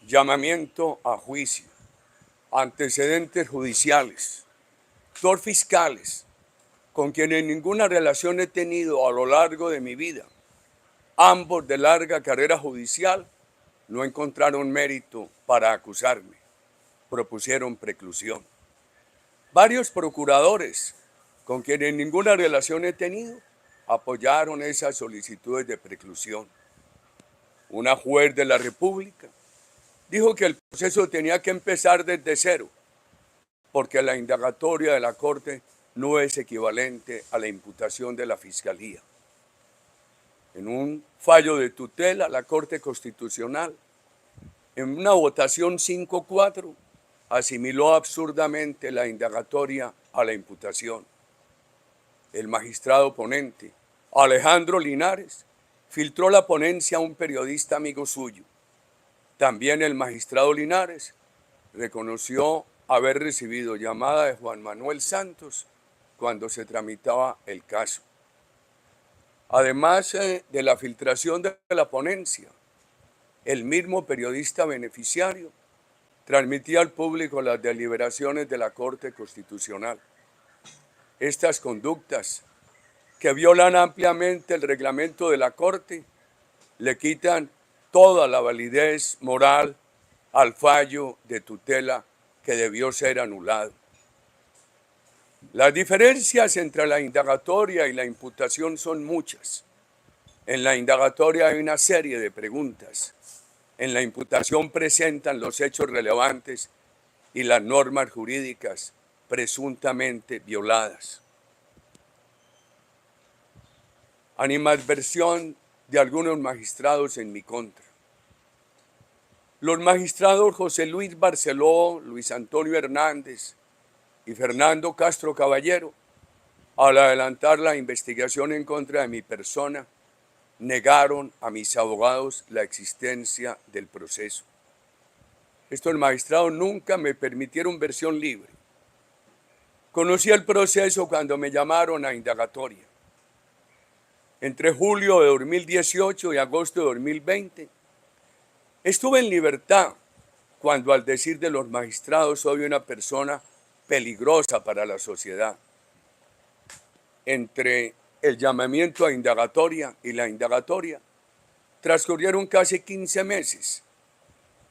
llamamiento a juicio, antecedentes judiciales, dos fiscales con quienes ninguna relación he tenido a lo largo de mi vida, ambos de larga carrera judicial, no encontraron mérito para acusarme, propusieron preclusión. Varios procuradores con quienes ninguna relación he tenido apoyaron esas solicitudes de preclusión. Una juez de la República dijo que el proceso tenía que empezar desde cero, porque la indagatoria de la Corte no es equivalente a la imputación de la Fiscalía. En un fallo de tutela, la Corte Constitucional, en una votación 5-4, asimiló absurdamente la indagatoria a la imputación. El magistrado ponente, Alejandro Linares, filtró la ponencia a un periodista amigo suyo. También el magistrado Linares reconoció haber recibido llamada de Juan Manuel Santos cuando se tramitaba el caso. Además de la filtración de la ponencia, el mismo periodista beneficiario transmitía al público las deliberaciones de la Corte Constitucional. Estas conductas, que violan ampliamente el reglamento de la Corte, le quitan toda la validez moral al fallo de tutela que debió ser anulado. Las diferencias entre la indagatoria y la imputación son muchas. En la indagatoria hay una serie de preguntas. En la imputación presentan los hechos relevantes y las normas jurídicas presuntamente violadas. Animadversión de algunos magistrados en mi contra. Los magistrados José Luis Barceló, Luis Antonio Hernández y Fernando Castro Caballero, al adelantar la investigación en contra de mi persona, negaron a mis abogados la existencia del proceso. Estos magistrados nunca me permitieron versión libre. Conocí el proceso cuando me llamaron a indagatoria. Entre julio de 2018 y agosto de 2020, estuve en libertad cuando, al decir de los magistrados, soy una persona peligrosa para la sociedad. Entre el llamamiento a indagatoria y la indagatoria transcurrieron casi 15 meses,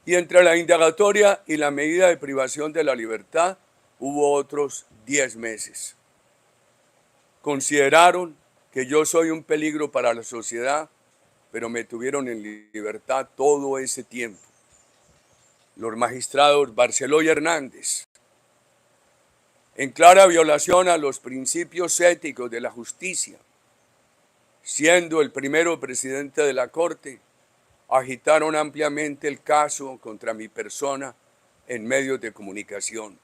y entre la indagatoria y la medida de privación de la libertad hubo otros 10 meses. Consideraron que yo soy un peligro para la sociedad, pero me tuvieron en libertad todo ese tiempo. Los magistrados Barceló y Hernández, en clara violación a los principios éticos de la justicia, siendo el primero presidente de la Corte, agitaron ampliamente el caso contra mi persona en medios de comunicación.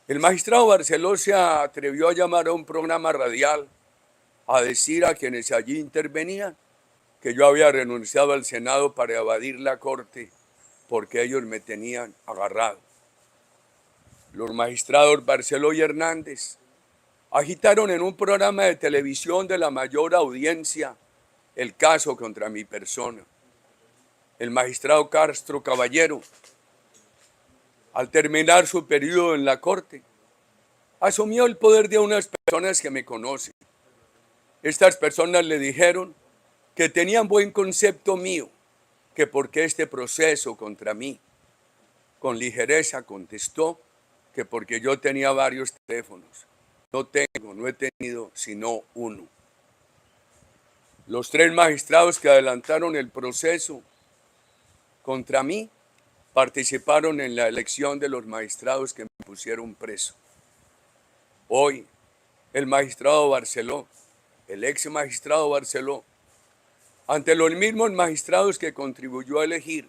El magistrado Barceló se atrevió a llamar a un programa radial a decir a quienes allí intervenían que yo había renunciado al Senado para evadir la Corte porque ellos me tenían agarrado. Los magistrados Barceló y Hernández agitaron en un programa de televisión de la mayor audiencia el caso contra mi persona. El magistrado Castro Caballero, al terminar su periodo en la Corte, asumió el poder de unas personas que me conocen. Estas personas le dijeron que tenían buen concepto mío, que porque este proceso contra mí, con ligereza contestó que porque yo tenía varios teléfonos. No he tenido sino uno. Los 3 magistrados que adelantaron el proceso contra mí participaron en la elección de los magistrados que me pusieron preso. Hoy, el magistrado Barceló, el ex magistrado Barceló, ante los mismos magistrados que contribuyó a elegir,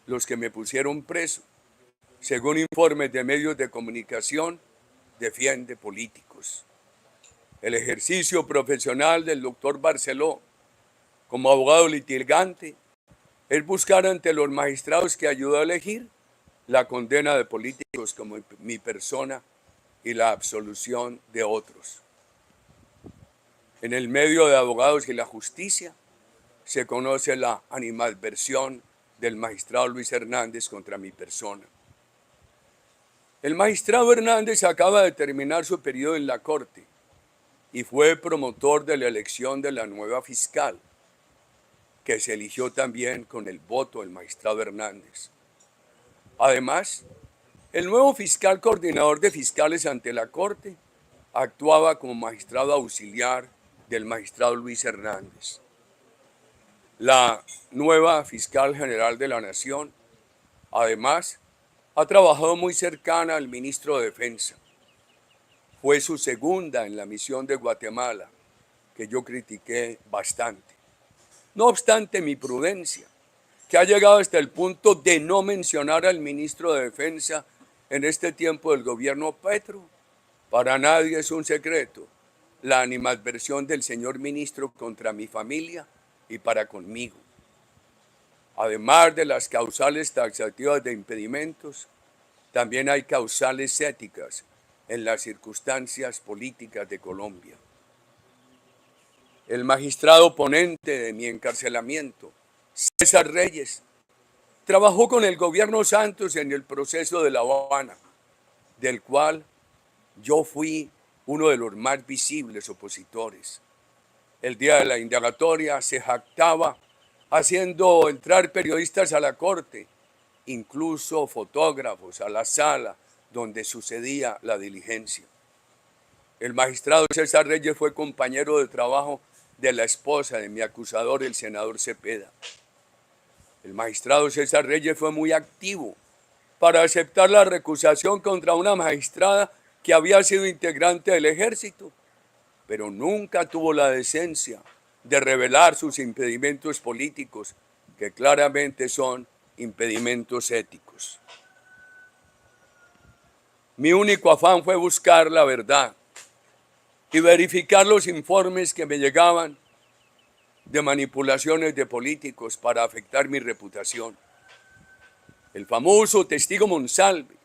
los que me pusieron preso, según informes de medios de comunicación, defiende políticos. El ejercicio profesional del doctor Barceló como abogado litigante es buscar ante los magistrados que ayudó a elegir la condena de políticos como mi persona y la absolución de otros. En el medio de abogados y la justicia se conoce la animadversión del magistrado Luis Hernández contra mi persona. El magistrado Hernández acaba de terminar su periodo en la Corte y fue promotor de la elección de la nueva fiscal, que se eligió también con el voto del magistrado Hernández. Además, el nuevo fiscal coordinador de fiscales ante la Corte actuaba como magistrado auxiliar del magistrado Luis Hernández. La nueva fiscal general de la Nación, además, ha trabajado muy cercana al ministro de Defensa. Fue su segunda en la misión de Guatemala, que yo critiqué bastante. No obstante mi prudencia, que ha llegado hasta el punto de no mencionar al ministro de Defensa en este tiempo del gobierno Petro, para nadie es un secreto la animadversión del señor ministro contra mi familia y para conmigo. Además de las causales taxativas de impedimentos, también hay causales éticas en las circunstancias políticas de Colombia. El magistrado ponente de mi encarcelamiento, César Reyes, trabajó con el gobierno Santos en el proceso de La Habana, del cual yo fui uno de los más visibles opositores. El día de la indagatoria se jactaba haciendo entrar periodistas a la corte, incluso fotógrafos a la sala donde sucedía la diligencia. El magistrado César Reyes fue compañero de trabajo de la esposa de mi acusador, el senador Cepeda. El magistrado César Reyes fue muy activo para aceptar la recusación contra una magistrada que había sido integrante del ejército, pero nunca tuvo la decencia de revelar sus impedimentos políticos, que claramente son impedimentos éticos. Mi único afán fue buscar la verdad y verificar los informes que me llegaban de manipulaciones de políticos para afectar mi reputación. El famoso testigo Monsalve,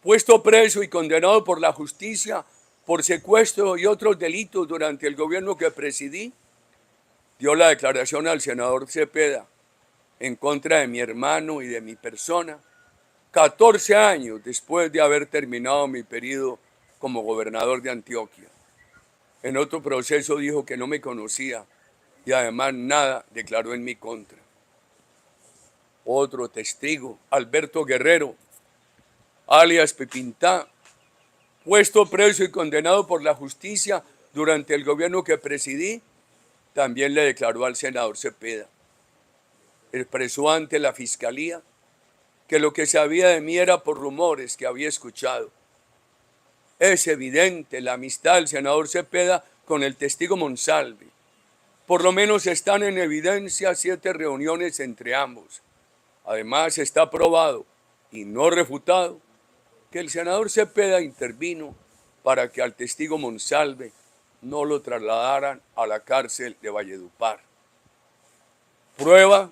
puesto preso y condenado por la justicia por secuestro y otros delitos durante el gobierno que presidí, dio la declaración al senador Cepeda en contra de mi hermano y de mi persona, 14 años después de haber terminado mi periodo como gobernador de Antioquia. En otro proceso dijo que no me conocía y además nada declaró en mi contra. Otro testigo, Alberto Guerrero, alias Pepintá, puesto preso y condenado por la justicia durante el gobierno que presidí, también le declaró al senador Cepeda. Expresó ante la fiscalía que lo que sabía de mí era por rumores que había escuchado. Es evidente la amistad del senador Cepeda con el testigo Monsalve. Por lo menos están en evidencia 7 reuniones entre ambos. Además está probado y no refutado que el senador Cepeda intervino para que al testigo Monsalve no lo trasladaran a la cárcel de Valledupar. Prueba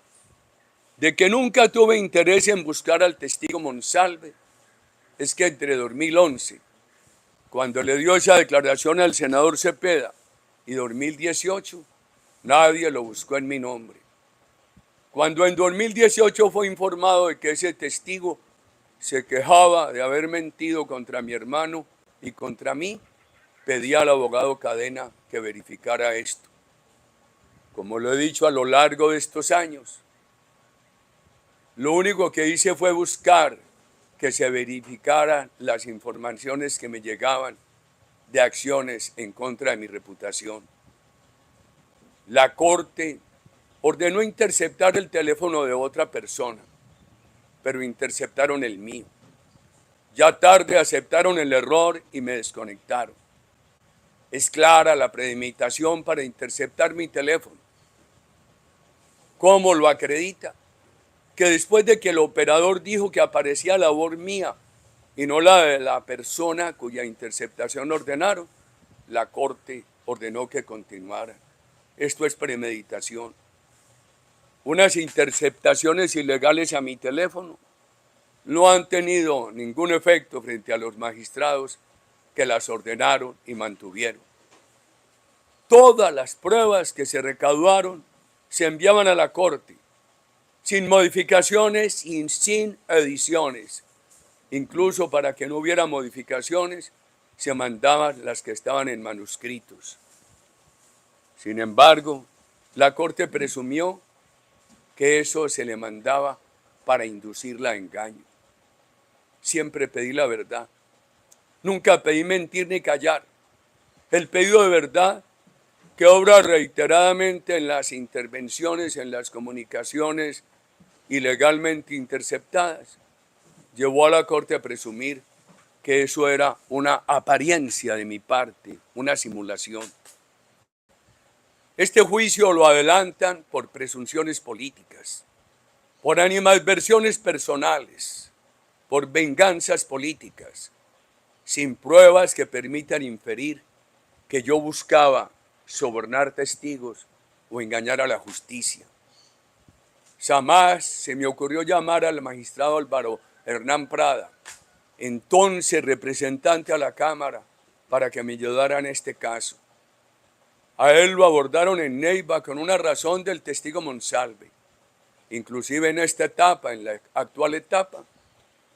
de que nunca tuve interés en buscar al testigo Monsalve es que entre 2011, cuando le dio esa declaración al senador Cepeda, y 2018, nadie lo buscó en mi nombre. Cuando en 2018 fue informado de que ese testigo se quejaba de haber mentido contra mi hermano y contra mí, pedí al abogado Cadena que verificara esto. Como lo he dicho a lo largo de estos años, lo único que hice fue buscar que se verificaran las informaciones que me llegaban de acciones en contra de mi reputación. La Corte ordenó interceptar el teléfono de otra persona, pero interceptaron el mío. Ya tarde aceptaron el error y me desconectaron. Es clara la premeditación para interceptar mi teléfono. ¿Cómo lo acredita? Que después de que el operador dijo que aparecía la voz mía y no la de la persona cuya interceptación ordenaron, la Corte ordenó que continuara. Esto es premeditación. Unas interceptaciones ilegales a mi teléfono no han tenido ningún efecto frente a los magistrados que las ordenaron y mantuvieron. Todas las pruebas que se recaudaron se enviaban a la Corte sin modificaciones y sin ediciones. Incluso para que no hubiera modificaciones, se mandaban las que estaban en manuscritos. Sin embargo, la Corte presumió que eso se le mandaba para inducirla a engaño. Siempre pedí la verdad. Nunca pedí mentir ni callar. El pedido de verdad, que obra reiteradamente en las intervenciones, en las comunicaciones ilegalmente interceptadas, llevó a la Corte a presumir que eso era una apariencia de mi parte, una simulación. Este juicio lo adelantan por presunciones políticas, por animadversiones personales, por venganzas políticas, sin pruebas que permitan inferir que yo buscaba sobornar testigos o engañar a la justicia. Jamás se me ocurrió llamar al magistrado Álvaro Hernán Prada, entonces representante a la Cámara, para que me ayudara en este caso. A él lo abordaron en Neiva con una razón del testigo Monsalve. Inclusive en esta etapa, en la actual etapa,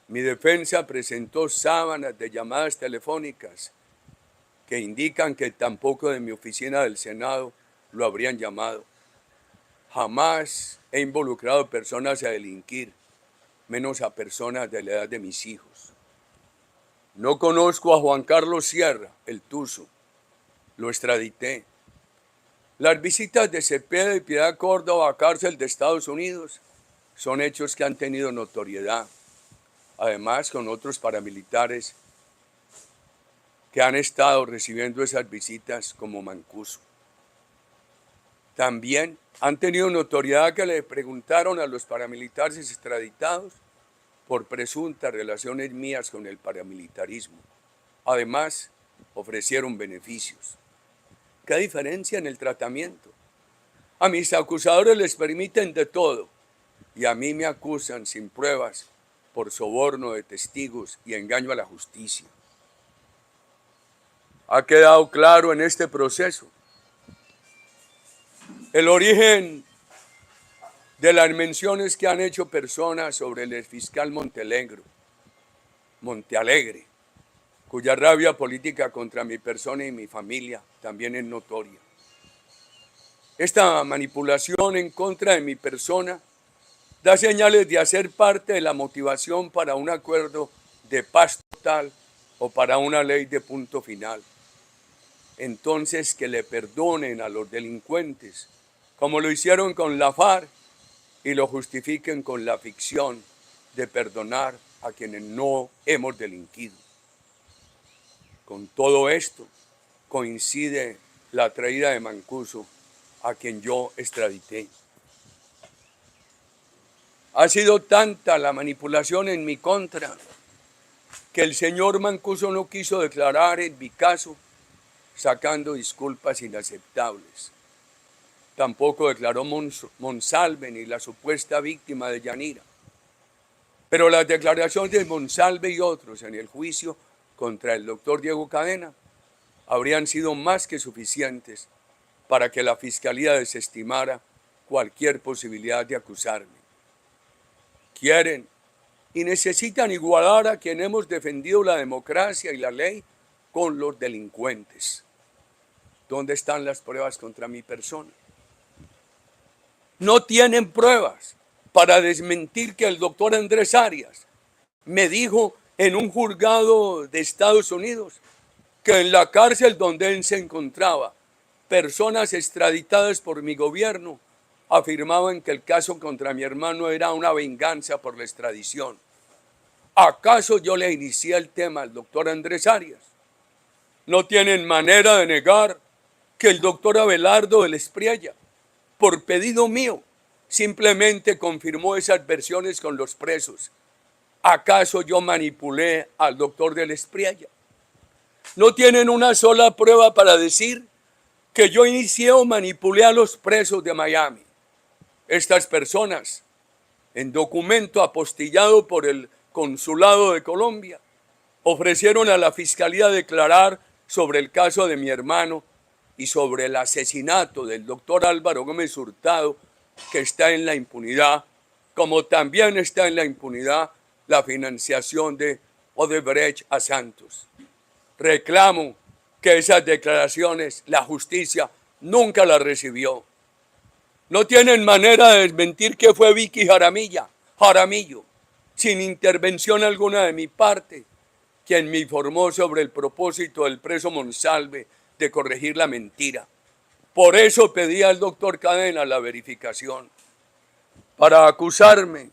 mi defensa presentó sábanas de llamadas telefónicas que indican que tampoco de mi oficina del Senado lo habrían llamado. Jamás he involucrado personas a delinquir, menos a personas de la edad de mis hijos. No conozco a Juan Carlos Sierra, el Tuzo. Lo extradité. Las visitas de Cepeda y Piedad Córdoba a cárcel de Estados Unidos son hechos que han tenido notoriedad. Además, con otros paramilitares que han estado recibiendo esas visitas como Mancuso. También han tenido notoriedad que le preguntaron a los paramilitares extraditados por presuntas relaciones mías con el paramilitarismo. Además, ofrecieron beneficios. ¿Qué diferencia en el tratamiento? A mis acusadores les permiten de todo y a mí me acusan sin pruebas por soborno de testigos y engaño a la justicia. Ha quedado claro en este proceso el origen de las menciones que han hecho personas sobre el exfiscal Montealegre, cuya rabia política contra mi persona y mi familia también es notoria. Esta manipulación en contra de mi persona da señales de hacer parte de la motivación para un acuerdo de paz total o para una ley de punto final. Entonces que le perdonen a los delincuentes, como lo hicieron con la FARC, y lo justifiquen con la ficción de perdonar a quienes no hemos delinquido. Con todo esto coincide la traída de Mancuso, a quien yo extradité. Ha sido tanta la manipulación en mi contra que el señor Mancuso no quiso declarar en mi caso, sacando disculpas inaceptables. Tampoco declaró Monsalve ni la supuesta víctima de Yanira. Pero las declaraciones de Monsalve y otros en el juicio contra el doctor Diego Cadena habrían sido más que suficientes para que la Fiscalía desestimara cualquier posibilidad de acusarme. Quieren y necesitan igualar a quien hemos defendido la democracia y la ley con los delincuentes. ¿Dónde están las pruebas contra mi persona? No tienen pruebas para desmentir que el doctor Andrés Arias me dijo en un juzgado de Estados Unidos que en la cárcel donde él se encontraba, personas extraditadas por mi gobierno afirmaban que el caso contra mi hermano era una venganza por la extradición. ¿Acaso yo le inicié el tema al doctor Andrés Arias? No tienen manera de negar que el doctor Abelardo del Espriella, por pedido mío, simplemente confirmó esas versiones con los presos. ¿Acaso yo manipulé al doctor del Espriella? No tienen una sola prueba para decir que yo inicié o manipulé a los presos de Miami. Estas personas, en documento apostillado por el Consulado de Colombia, ofrecieron a la Fiscalía declarar sobre el caso de mi hermano y sobre el asesinato del doctor Álvaro Gómez Hurtado, que está en la impunidad como también está en la impunidad la financiación de Odebrecht a Santos. Reclamo que esas declaraciones la justicia nunca las recibió. No tienen manera de desmentir que fue Vicky Jaramillo, sin intervención alguna de mi parte, quien me informó sobre el propósito del preso Monsalve de corregir la mentira. Por eso pedí al doctor Cadena la verificación. Para acusarme,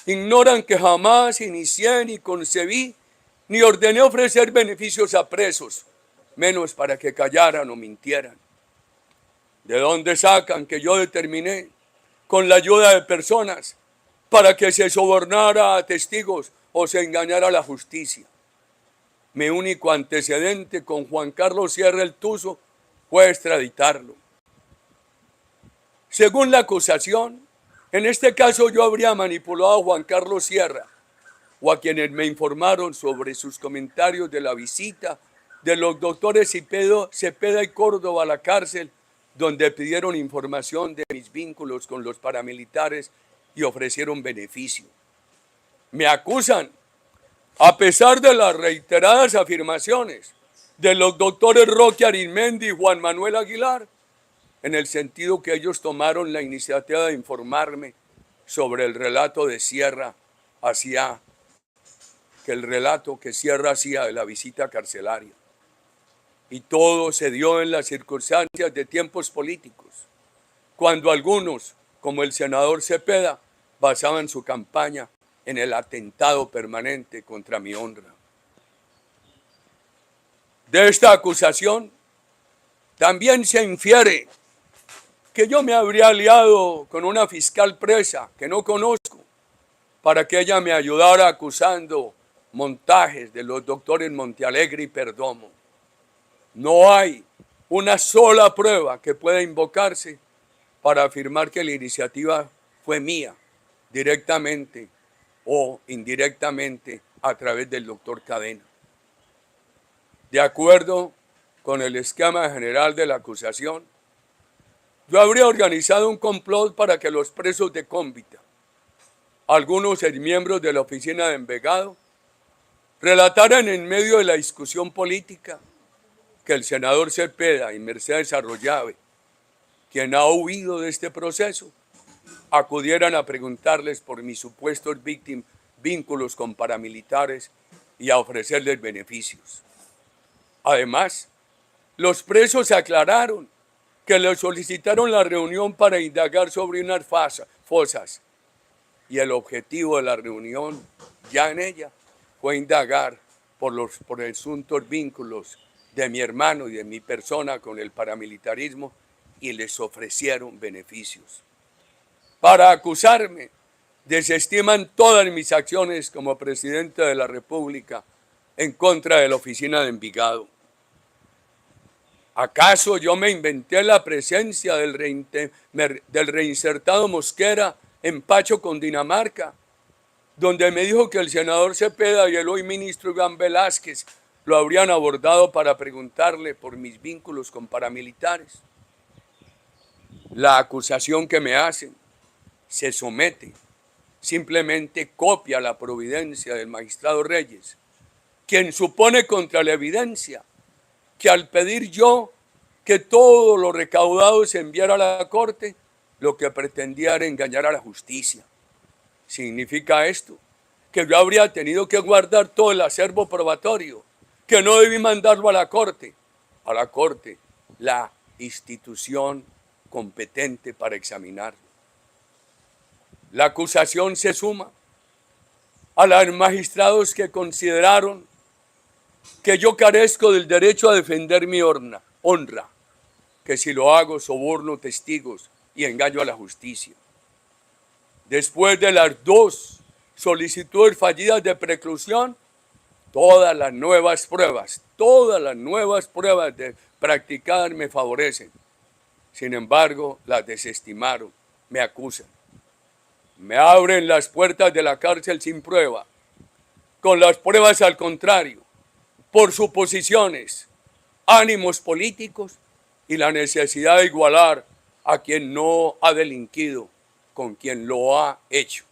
ignoran que jamás inicié ni concebí ni ordené ofrecer beneficios a presos, menos para que callaran o mintieran. ¿De dónde sacan que yo determiné, con la ayuda de personas, para que se sobornara a testigos o se engañara a la justicia? Mi único antecedente con Juan Carlos Sierra el Tuzo fue extraditarlo. Según la acusación, en este caso yo habría manipulado a Juan Carlos Sierra o a quienes me informaron sobre sus comentarios de la visita de los doctores Cepeda y Córdoba a la cárcel, donde pidieron información de mis vínculos con los paramilitares y ofrecieron beneficio. Me acusan, a pesar de las reiteradas afirmaciones de los doctores Roque Arizmendi y Juan Manuel Aguilar, en el sentido que ellos tomaron la iniciativa de informarme sobre el relato de Sierra el relato que Sierra hacía de la visita carcelaria. Y todo se dio en las circunstancias de tiempos políticos, cuando algunos, como el senador Cepeda, basaban su campaña en el atentado permanente contra mi honra. De esta acusación también se infiere que yo me habría aliado con una fiscal presa que no conozco para que ella me ayudara acusando montajes de los doctores Montealegre y Perdomo. No hay una sola prueba que pueda invocarse para afirmar que la iniciativa fue mía, directamente o indirectamente a través del doctor Cadena. De acuerdo con el esquema general de la acusación, yo habría organizado un complot para que los presos de Cómbita, algunos miembros de la oficina de Envigado, relataran en medio de la discusión política que el senador Cepeda y Mercedes Arroyave, quien ha huido de este proceso, acudieran a preguntarles por mis supuestos vínculos con paramilitares y a ofrecerles beneficios. Además, los presos aclararon que le solicitaron la reunión para indagar sobre unas fosas y el objetivo de la reunión, ya en ella, fue indagar por los presuntos vínculos de mi hermano y de mi persona con el paramilitarismo y les ofrecieron beneficios. Para acusarme, desestiman todas mis acciones como presidente de la República en contra de la oficina de Envigado. ¿Acaso yo me inventé la presencia del reinsertado Mosquera en Pacho, Cundinamarca, donde me dijo que el senador Cepeda y el hoy ministro Iván Velázquez lo habrían abordado para preguntarle por mis vínculos con paramilitares? La acusación que me hacen se somete, simplemente copia la providencia del magistrado Reyes, quien supone contra la evidencia que al pedir yo que todo lo recaudado se enviara a la corte, lo que pretendía era engañar a la justicia. ¿Significa esto que yo habría tenido que guardar todo el acervo probatorio, que no debí mandarlo a la corte, la institución competente para examinarlo? La acusación se suma a los magistrados que consideraron que yo carezco del derecho a defender mi honra, que si lo hago soborno testigos y engaño a la justicia. Después de las 2 solicitudes fallidas de preclusión, todas las nuevas pruebas practicadas me favorecen. Sin embargo, las desestimaron, me acusan. Me abren las puertas de la cárcel sin prueba, con las pruebas al contrario, por suposiciones, ánimos políticos y la necesidad de igualar a quien no ha delinquido con quien lo ha hecho.